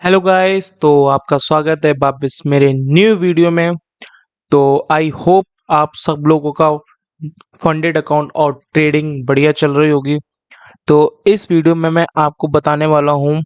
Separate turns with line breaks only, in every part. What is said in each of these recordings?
Hello guys, तो आपका स्वागत है वापस मेरे न्यू वीडियो में। तो आई होप आप सब लोगों का फंडेड अकाउंट और ट्रेडिंग बढ़िया चल रही होगी। तो इस वीडियो में मैं आपको बताने वाला हूँ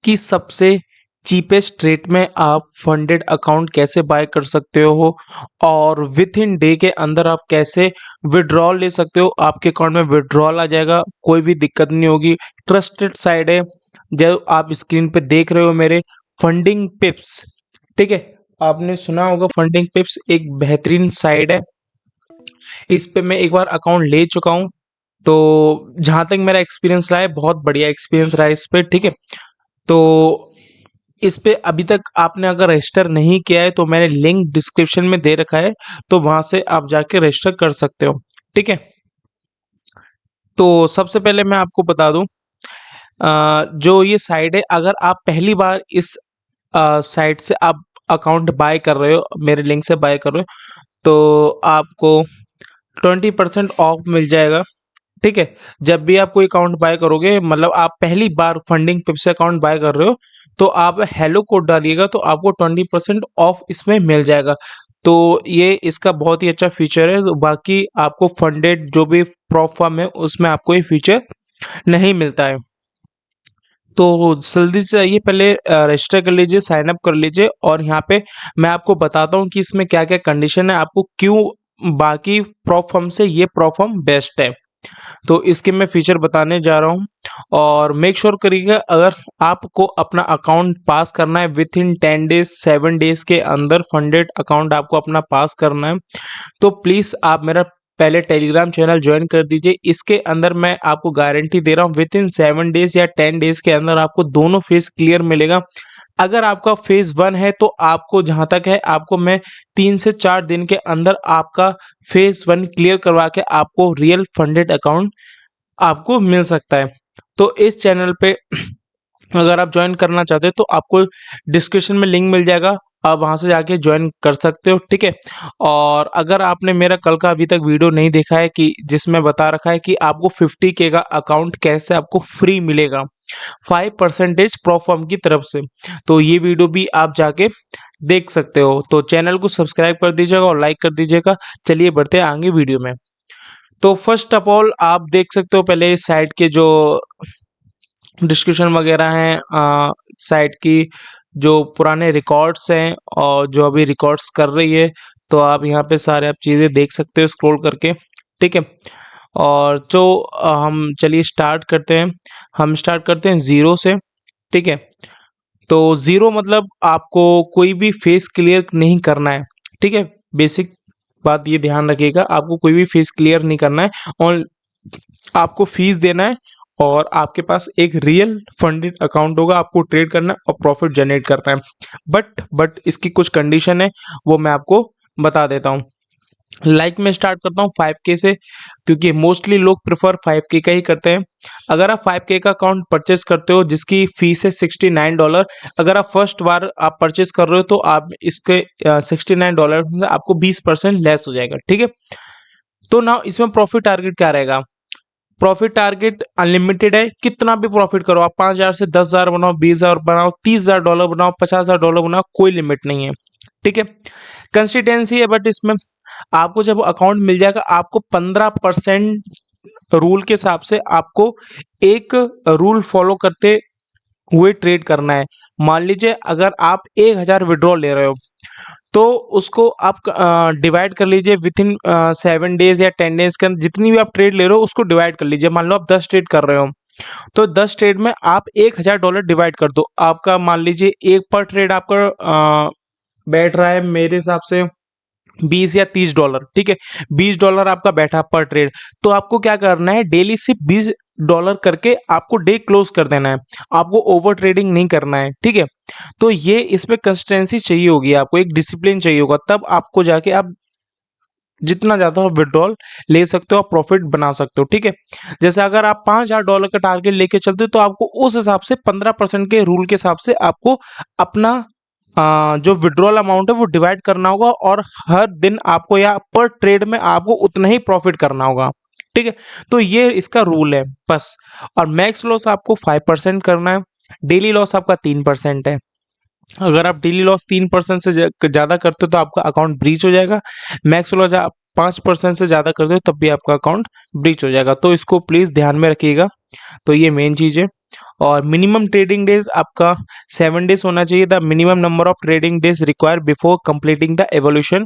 कि सबसे चीपेस्ट रेट में आप फंडेड अकाउंट कैसे बाय कर सकते हो और विथ इन डे के अंदर आप कैसे विड्रॉल ले सकते हो। आपके अकाउंट में विड्रॉल आ जाएगा, कोई भी दिक्कत नहीं होगी। ट्रस्टेड साइट है जो आप स्क्रीन पे देख रहे हो मेरे, फंडिंग पिप्स। ठीक है, आपने सुना होगा फंडिंग पिप्स एक बेहतरीन साइट है। इस पे मैं एक बार अकाउंट ले चुका हूँ। तो जहाँ तक मेरा एक्सपीरियंस रहा है, बहुत बढ़िया एक्सपीरियंस रहा है इस पे। ठीक है, तो इस पे अभी तक आपने अगर रजिस्टर नहीं किया है तो मैंने लिंक डिस्क्रिप्शन में दे रखा है, तो वहां से आप जाके रजिस्टर कर सकते हो। ठीक है, तो सबसे पहले मैं आपको बता दूं, जो ये साइट है, अगर आप पहली बार इस साइट से आप अकाउंट बाय कर रहे हो, मेरे लिंक से बाय कर रहे हो, तो आपको 20% ऑफ मिल जाएगा। ठीक है, जब भी आप कोई अकाउंट बाय करोगे, मतलब आप पहली बार फंडिंग पिप से अकाउंट बाय कर रहे हो, तो आप हेलो कोड डालिएगा तो आपको 20% ऑफ इसमें मिल जाएगा। तो ये इसका बहुत ही अच्छा फीचर है। तो बाकी आपको फंडेड जो भी प्रॉप फर्म है उसमें आपको ये फीचर नहीं मिलता है। तो जल्दी से आइए, पहले रजिस्टर कर लीजिए, साइन अप कर लीजिए, और यहाँ पे मैं आपको बताता हूँ कि इसमें क्या क्या कंडीशन है, आपको क्यों बाकी प्रॉप फर्म से ये प्रॉप फर्म बेस्ट है। तो इसके मैं फीचर बताने जा रहा हूँ, और मेक श्योर करिएगा अगर आपको अपना अकाउंट पास करना है विथ इन 10 डेज 7 डेज के अंदर फंडेड अकाउंट आपको अपना पास करना है, तो प्लीज़ आप मेरा पहले टेलीग्राम चैनल ज्वाइन कर दीजिए। इसके अंदर मैं आपको गारंटी दे रहा हूँ विद इन 7 डेज या 10 डेज के अंदर आपको दोनों फेस क्लियर मिलेगा। अगर आपका फेज 1 है तो आपको, जहाँ तक है, आपको मैं 3 से 4 दिन के अंदर आपका फेज 1 क्लियर करवा के आपको रियल फंडेड अकाउंट आपको मिल सकता है। तो इस चैनल पे अगर आप ज्वाइन करना चाहते हो तो आपको डिस्क्रिप्शन में लिंक मिल जाएगा, आप वहां से जाके ज्वाइन कर सकते हो। ठीक है, और अगर आपने मेरा कल का अभी तक वीडियो नहीं देखा है कि जिसमें बता रखा है कि आपको 50K का अकाउंट कैसे आपको फ्री मिलेगा 5% प्रॉफर्म की तरफ से, तो ये वीडियो भी आप जाके देख सकते हो। तो चैनल को सब्सक्राइब कर दीजिएगा और लाइक कर दीजिएगा। चलिए बढ़ते हैं आगे वीडियो में। तो फर्स्ट ऑफ ऑल आप देख सकते हो पहले इस साइट के जो डिस्क्रिप्शन वगैरह हैं, साइट की जो पुराने रिकॉर्ड्स हैं और जो अभी रिकॉर्ड्स कर रही है, तो आप यहाँ पे सारे आप चीज़ें देख सकते हो स्क्रॉल करके। ठीक है, और जो हम चलिए स्टार्ट करते हैं। हम स्टार्ट करते हैं ज़ीरो से। ठीक है, तो ज़ीरो मतलब आपको कोई भी फेस क्लियर नहीं करना है। ठीक है, बेसिक बात ये ध्यान रखिएगा, आपको कोई भी फेस क्लियर नहीं करना है, और आपको फीस देना है, और आपके पास एक रियल फंडेड अकाउंट होगा, आपको ट्रेड करना है और प्रॉफिट जनरेट करना है। बट इसकी कुछ कंडीशन है, वो मैं आपको बता देता हूँ। मैं स्टार्ट करता हूँ 5K से, क्योंकि मोस्टली लोग प्रेफर 5K का ही करते हैं। अगर आप 5K का अकाउंट परचेस करते हो जिसकी फीस है $69, अगर आप फर्स्ट बार आप परचेस कर रहे हो तो आप इसके $69 में से आपको 20% लेस हो जाएगा। ठीक है, तो ना इसमें प्रॉफिट टारगेट क्या रहेगा? प्रॉफिट टारगेट अनलिमिटेड है, कितना भी प्रॉफिट करो आप, 5,000 से 10,000 बनाओ, 20,000 बनाओ, $30,000 बनाओ, $50,000 बनाओ, कोई लिमिट नहीं है। ठीक है, कंसिस्टेंसी है, बट इसमें आपको जब अकाउंट मिल जाएगा आपको 15% रूल के हिसाब से आपको एक रूल फॉलो करते हुए ट्रेड करना है। मान लीजिए अगर आप 1,000 विड्रॉल ले रहे हो, तो उसको आप डिवाइड कर लीजिए विथ इन 7 डेज या 10 डेज के अंदर, जितनी भी आप ट्रेड ले रहे हो उसको डिवाइड कर लीजिए। मान लो आप 10 ट्रेड कर रहे हो, तो 10 ट्रेड में आप $1,000 डिवाइड कर दो, आपका मान लीजिए एक पर ट्रेड आपका बैठ रहा है मेरे हिसाब से $20 या $30। ठीक है, $20 आपका बैठा पर ट्रेड, तो आपको क्या करना है, डेली से $20 करके आपको डे क्लोज कर देना है, आपको ओवर ट्रेडिंग नहीं करना है। ठीक है, तो ये इसमें कंसिस्टेंसी चाहिए होगी, आपको एक डिसिप्लिन चाहिए होगा, तब आपको जाके आप जितना ज़्यादा विड्रॉल ले सकते हो, आप प्रॉफिट बना सकते हो। ठीक है, जैसे अगर आप $5,000 का टारगेट लेके चलते हो तो आपको उस हिसाब से 15% के रूल के हिसाब से आपको अपना जो विड्रॉल अमाउंट है वो डिवाइड करना होगा, और हर दिन आपको या पर ट्रेड में आपको उतना ही प्रॉफिट करना होगा। ठीक है, तो ये इसका रूल है बस। और मैक्स लॉस आपको 5% करना है। डेली लॉस आपका 3% है। अगर आप डेली लॉस 3% से ज़्यादा करते हो तो आपका अकाउंट ब्रीच हो जाएगा। मैक्स लॉस आप 5% से ज़्यादा करते हो तब भी आपका अकाउंट ब्रीच हो जाएगा। तो इसको प्लीज़ ध्यान में रखिएगा। तो ये मेन चीज़ है। और मिनिमम ट्रेडिंग डेज आपका 7 डेज होना चाहिए। The minimum number of trading days require before completing the evolution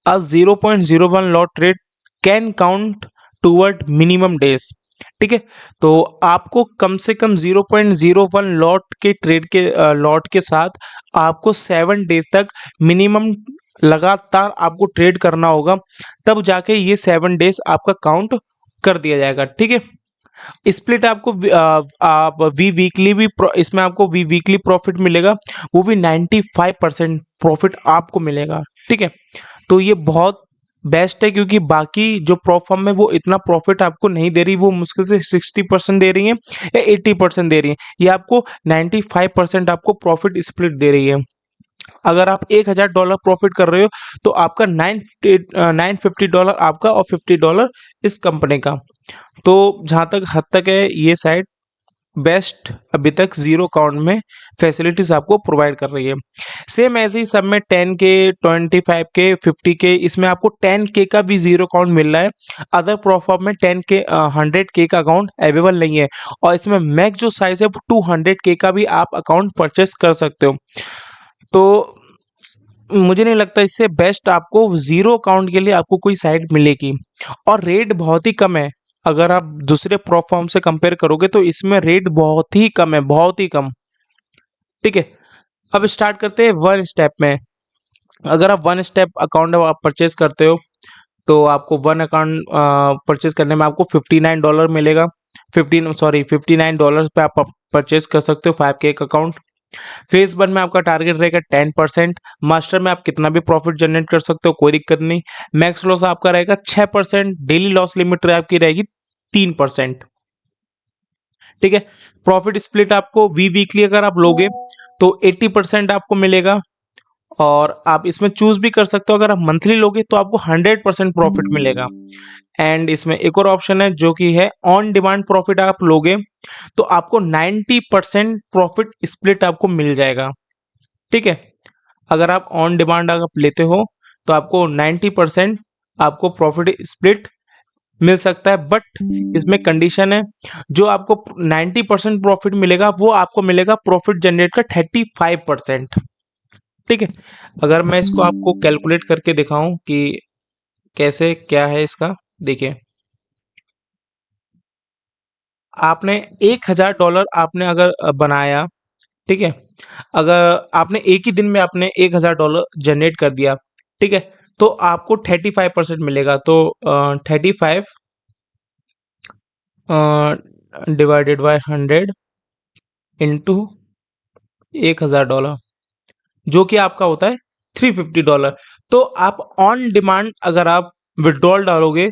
a 0.01 lot trade can count toward minimum days. ठीक है, तो आपको कम से कम 0.01 लॉट के साथ आपको 7 डेज तक मिनिमम लगातार आपको ट्रेड करना होगा, तब जाके ये 7 डेज आपका काउंट कर दिया जाएगा। ठीक है, स्प्लिट आपको आप वी वीकली भी इसमें आपको वी वीकली प्रॉफिट मिलेगा, वो भी 95% प्रॉफिट आपको मिलेगा। ठीक है, तो ये बहुत बेस्ट है क्योंकि बाकी जो फर्म है वो इतना प्रॉफिट आपको नहीं दे रही, वो मुश्किल से 60% दे रही है या 80% दे रही है। ये आपको 95% आपको प्रॉफिट स्प्लिट दे रही है। अगर आप $1,000 प्रॉफिट कर रहे हो तो आपका $950 आपका और $50 इस कंपनी का। तो जहाँ तक हद तक है ये साइट बेस्ट अभी तक जीरो काउंट में फैसिलिटीज आपको प्रोवाइड कर रही है। सेम ऐसे ही सब में 10K 25K 50K इसमें आपको 10K का भी जीरो काउंट मिल रहा है। अदर प्लेटफॉर्म में 10K 100K का अकाउंट अवेलेबल नहीं है, और इसमें मैक्स जो साइज है वो 200K का भी आप अकाउंट परचेस कर सकते हो। तो मुझे नहीं लगता इससे बेस्ट आपको जीरो अकाउंट के लिए आपको कोई साइट मिलेगी, और रेट बहुत ही कम है। अगर आप दूसरे प्लेटफॉर्म से कंपेयर करोगे तो इसमें रेट बहुत ही कम है, बहुत ही कम। ठीक है, अब स्टार्ट करते हैं वन स्टेप में। अगर आप वन स्टेप अकाउंट आप परचेज करते हो तो आपको वन अकाउंट परचेज करने में आपको $59 मिलेगा। 59 पे आप परचेज कर सकते हो 5K का अकाउंट। फेज वन में आपका टारगेट रहेगा 10%। मास्टर में आप कितना भी प्रॉफिट जनरेट कर सकते हो, कोई दिक्कत नहीं। मैक्स लॉस आपका रहेगा 6%। डेली लॉस लिमिट आपकी रहेगी 3%। ठीक है, प्रॉफिट स्प्लिट आपको वीकली अगर आप लोगे तो 80% आपको मिलेगा, और आप इसमें चूज भी कर सकते हो। अगर आप मंथली लोगे तो आपको 100% प्रॉफिट मिलेगा। एंड इसमें एक और ऑप्शन है जो कि है ऑन डिमांड प्रॉफिट। आप लोगे तो आपको 90% प्रॉफिट स्प्लिट आपको मिल जाएगा। ठीक है, अगर आप ऑन डिमांड अगर लेते हो तो आपको 90% आपको प्रॉफिट स्प्लिट मिल सकता है, बट इसमें कंडीशन है। जो आपको 90% प्रॉफिट मिलेगा वो आपको मिलेगा प्रॉफिट जनरेट का 35%। ठीक है, अगर मैं इसको आपको कैलकुलेट करके दिखाऊं कि कैसे क्या है इसका, देखिए आपने $1,000 आपने अगर बनाया, ठीक है, अगर आपने एक ही दिन में आपने $1,000 जनरेट कर दिया, ठीक है, तो आपको 35% मिलेगा। तो 35 डिवाइडेड बाय 100 इंटू $1,000 जो कि आपका होता है $350। तो आप ऑन डिमांड अगर आप विड्रॉल डालोगे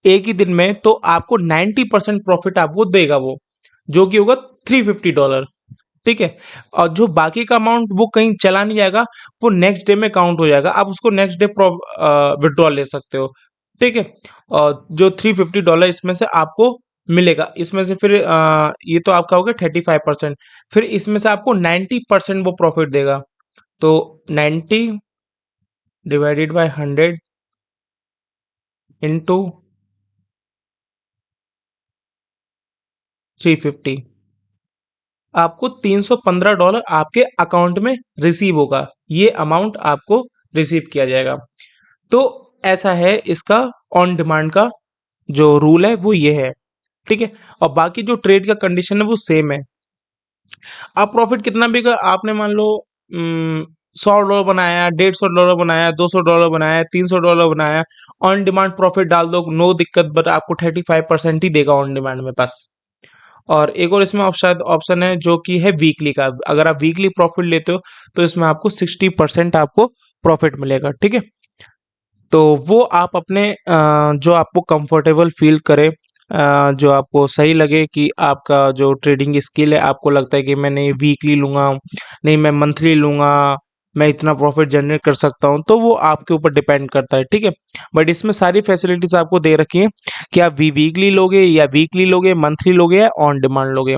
एक ही दिन में तो आपको 90% प्रॉफिट आपको देगा वो, जो कि होगा $350। ठीक है, और जो बाकी का अमाउंट वो कहीं चला नहीं जाएगा, वो नेक्स्ट डे में काउंट हो जाएगा। आप उसको नेक्स्ट डे विड्रॉल ले सकते हो। ठीक है, और जो $350 इसमें से आपको मिलेगा, इसमें से फिर ये तो आपका होगा 35%, फिर इसमें से आपको 90% वो प्रॉफिट देगा। तो 90 डिवाइडेड बाय 100 इंटू 350, आपको $315 आपके अकाउंट में रिसीव होगा। ये अमाउंट आपको रिसीव किया जाएगा। तो ऐसा है इसका ऑन डिमांड का जो रूल है वो ये है। ठीक है, और बाकी जो ट्रेड का कंडीशन है वो सेम है। आप प्रॉफिट कितना भी कर, आपने मान लो $100 बनाया, $150 बनाया, $200 बनाया, $300 बनाया, ऑन डिमांड प्रॉफिट डाल दो, नो दिक्कत, बट आपको 35% ही देगा ऑन डिमांड में बस। और एक और इसमें ऑप्शन ऑप्शन है जो कि है वीकली का। अगर आप वीकली प्रॉफिट लेते हो तो इसमें आपको 60% आपको प्रॉफिट मिलेगा। ठीक है, तो वो आप अपने जो आपको कंफर्टेबल फील करे, जो आपको सही लगे कि आपका जो ट्रेडिंग स्किल है, आपको लगता है कि मैं नहीं वीकली लूँगा, नहीं मैं मंथली लूँगा, मैं इतना प्रॉफिट जनरेट कर सकता हूँ, तो वो आपके ऊपर डिपेंड करता है। ठीक है, बट इसमें सारी फैसिलिटीज़ आपको दे रखी है कि आप वीकली लोगे या वीकली लोगे, मंथली लोगे या ऑन डिमांड लोगे।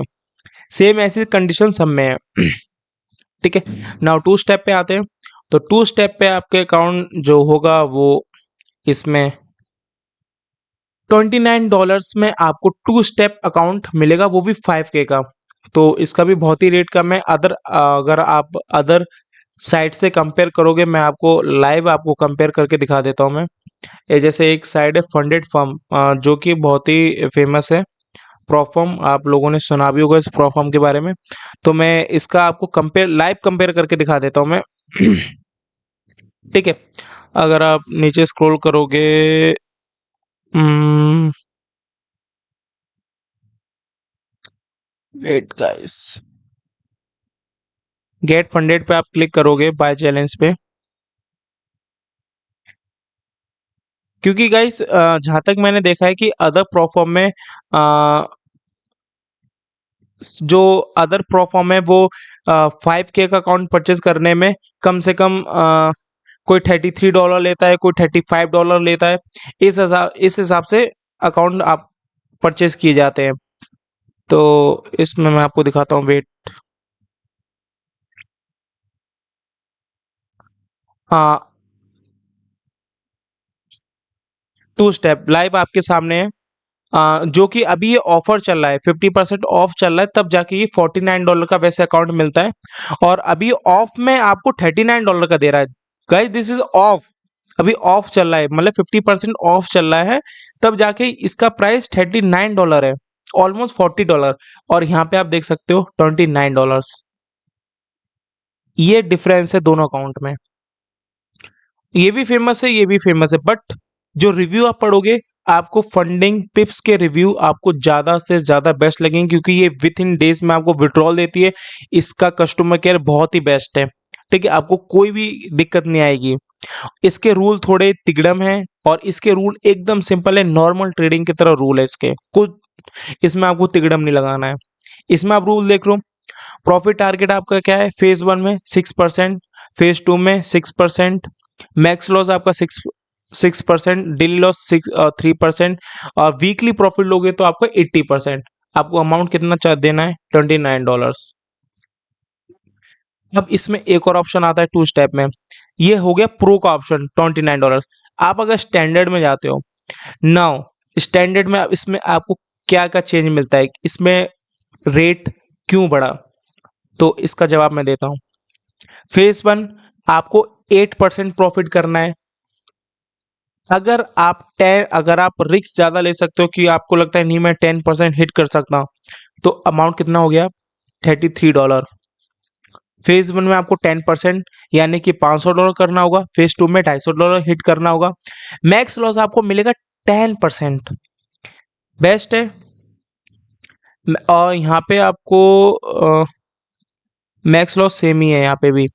सेम ऐसी कंडीशन सब में है। ठीक है, नाउ टू स्टेप पे आते हैं। तो टू स्टेप पे आपके अकाउंट जो होगा वो इसमें $29 में आपको टू स्टेप अकाउंट मिलेगा, वो भी 5K का। तो इसका भी बहुत ही रेट कम है। अगर आप अदर साइट से कंपेयर करोगे, मैं आपको लाइव आपको कंपेयर करके दिखा देता हूँ मैं। ये जैसे एक साइट है फंडेड फर्म, जो कि बहुत ही फेमस है। प्रोफर्म, आप लोगों ने सुना भी होगा इस प्रोफर्म के बारे में। तो मैं इसका आपको लाइव कंपेयर करके दिखा देता हूँ मैं। ठीक है, अगर आप नीचे स्क्रॉल करोगे, वेट गाइस, गेट फंडेड पे आप क्लिक करोगे बाय चैलेंज पे। क्योंकि गाइस जहाँ तक मैंने देखा है कि अदर प्रोफॉर्म में जो अदर प्रोफॉर्म है वो 5K का अकाउंट परचेज करने में कम से कम कोई $33 लेता है, कोई $35 लेता है। इस हिसाब से अकाउंट आप परचेज किए जाते हैं। तो इसमें मैं आपको दिखाता हूँ, वेट। हाँ, टू स्टेप लाइव आपके सामने है। जो कि अभी ये ऑफर चल रहा है, 50% ऑफ चल रहा है, तब जाके ये $49 का वैसे अकाउंट मिलता है। और अभी ऑफ में आपको $39 का दे रहा है। गाइस दिस इज ऑफ, अभी ऑफ चल रहा है, मतलब 50% ऑफ चल रहा है, तब जाके इसका प्राइस $39 है, ऑलमोस्ट $40। और यहाँ पे आप देख सकते हो $29। ये डिफरेंस है दोनों अकाउंट में। ये भी फेमस है, ये भी फेमस है, बट जो रिव्यू आप पढ़ोगे, आपको फंडिंग पिप्स के रिव्यू आपको ज़्यादा से ज़्यादा बेस्ट लगेंगे, क्योंकि ये विथ इन डेज में आपको विड्रॉल देती है। इसका कस्टमर केयर बहुत ही बेस्ट है। ठीक है, आपको कोई भी दिक्कत नहीं आएगी। इसके रूल थोड़े तिगड़म हैं, और इसके रूल एकदम सिंपल है, नॉर्मल ट्रेडिंग की तरह रूल है इसके, कुछ इसमें आपको तिगड़म नहीं लगाना है। इसमें आप रूल देख लो। प्रॉफिट टारगेट आपका क्या है, फेज 1 में 6%, फेज 2 में 6%, मैक्स लॉस आपका 6%, डेली लॉस 3%, और वीकली प्रॉफिट लोगे तो आपका 80%। आपको अमाउंट कितना देना है, $29। अब इसमें एक और ऑप्शन आता है टू स्टेप में, ये हो गया प्रो का ऑप्शन, $29। आप अगर स्टैंडर्ड में जाते हो, नाउ स्टैंडर्ड में इसमें आपको क्या क्या चेंज मिलता है, इसमें रेट क्यों बढ़ा, तो इसका जवाब मैं देता हूँ। फेज 1 आपको 8% प्रॉफिट करना है। अगर आप रिस्क ज़्यादा ले सकते हो, कि आपको लगता है नहीं मैं 10% हिट कर सकता हूँ, तो अमाउंट कितना हो गया, $33। फेज 1 में आपको 10% यानी कि $500 करना होगा, फेज 2 में $250 हिट करना होगा। मैक्स लॉस आपको मिलेगा 10%, बेस्ट है। और यहाँ पे आपको मैक्स लॉस सेम ही है, यहाँ पे भी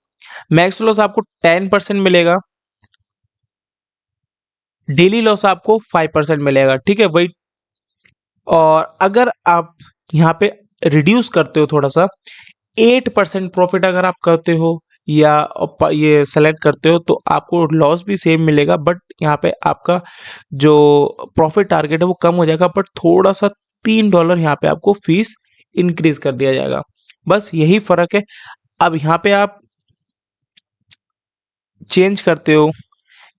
मैक्स लॉस आपको 10% मिलेगा, डेली लॉस आपको 5% मिलेगा। ठीक है, वही। और अगर आप यहाँ पे रिड्यूस करते हो थोड़ा सा, 8% प्रॉफिट अगर आप करते हो, या ये सेलेक्ट करते हो, तो आपको लॉस भी सेम मिलेगा, बट यहाँ पे आपका जो प्रॉफिट टारगेट है वो कम हो जाएगा, बट थोड़ा सा $3 यहाँ पे आपको फीस इंक्रीज कर दिया जाएगा। बस यही फर्क है। अब यहाँ पे आप चेंज करते हो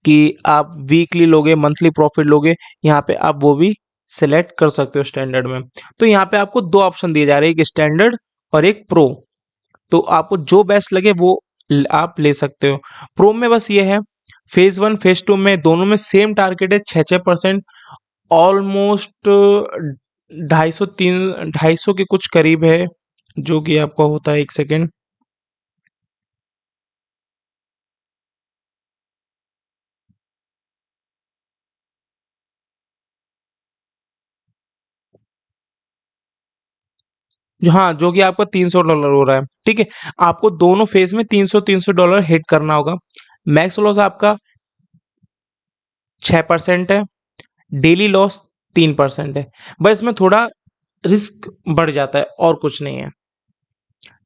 कि आप वीकली लोगे, मंथली प्रॉफिट लोगे, यहाँ पे आप वो भी सेलेक्ट कर सकते हो स्टैंडर्ड में। तो यहाँ पे आपको दो ऑप्शन दिए जा रहे हैं, एक स्टैंडर्ड और एक प्रो। तो आपको जो बेस्ट लगे वो आप ले सकते हो। प्रो में बस ये है, फेज 1 फेज 2 में दोनों में सेम टारगेट है, 6% ऑलमोस्ट 250 के कुछ करीब है, जो कि आपका होता है, एक सेकेंड। हाँ, जो कि आपका $300 हो रहा है। ठीक है, आपको दोनों फेज में $300 हिट करना होगा। मैक्स लॉस आपका 6% है, डेली लॉस 3% है। बस इसमें थोड़ा रिस्क बढ़ जाता है, और कुछ नहीं है।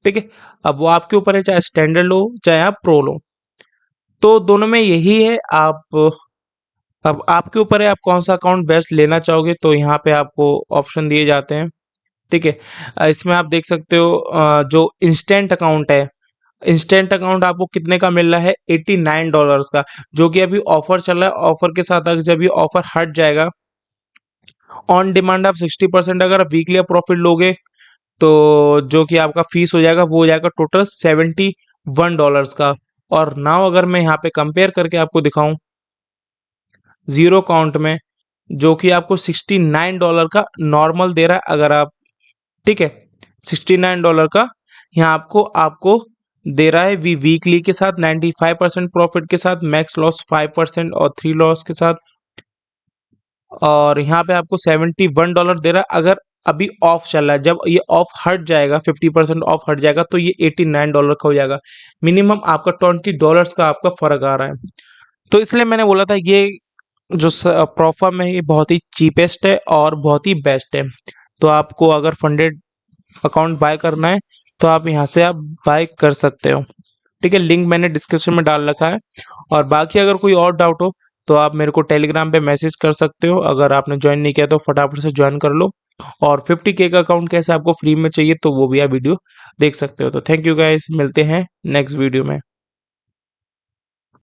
ठीक है, अब वो आपके ऊपर है, चाहे स्टैंडर्ड लो चाहे आप प्रो लो, तो दोनों में यही है। अब आपके ऊपर है, आप कौन सा अकाउंट बेस्ट लेना चाहोगे, तो यहाँ पे आपको ऑप्शन दिए जाते हैं। ठीक है। इसमें आप देख सकते हो जो इंस्टेंट अकाउंट है, इंस्टेंट अकाउंट आपको कितने का मिल रहा है, $89 का, जो कि अभी ऑफर चल रहा है। ऑफर के साथ अगर जब ये ऑफर हट जाएगा, ऑन डिमांड आप 60% अगर आप वीकली प्रॉफिट लोगे, तो जो कि आपका फीस हो जाएगा वो हो जाएगा टोटल $71 का। और नाउ अगर मैं यहाँ पे कंपेयर करके आपको दिखाऊं जीरो काउंट में, जो कि आपको $69 का नॉर्मल दे रहा है अगर आप, ठीक है, $69 का यहाँ आपको आपको दे रहा है वीकली के साथ 95% प्रॉफिट के साथ, मैक्स लॉस 5% और 3 लॉस के साथ। और यहाँ पे आपको $71 दे रहा है अगर अभी ऑफ चल रहा है। जब ये ऑफ हट जाएगा, 50% ऑफ हट जाएगा, तो ये $89 का हो जाएगा। मिनिमम आपका $20 का आपका फर्क आ रहा है। तो इसलिए मैंने बोला था ये जो प्रोफर्म है ये बहुत ही चीपेस्ट है और बहुत ही बेस्ट है। तो आपको अगर फंडेड अकाउंट बाय करना है तो आप यहाँ से आप बाय कर सकते हो। ठीक है, लिंक मैंने डिस्क्रिप्शन में डाल रखा है। और बाकी अगर कोई और डाउट हो तो आप मेरे को टेलीग्राम पे मैसेज कर सकते हो। अगर आपने ज्वाइन नहीं किया तो फटाफट से ज्वाइन कर लो। और 50K का अकाउंट कैसे आपको फ्री में चाहिए तो वो भी आप वीडियो देख सकते हो। तो थैंक यू गाइस, मिलते हैं नेक्स्ट वीडियो में।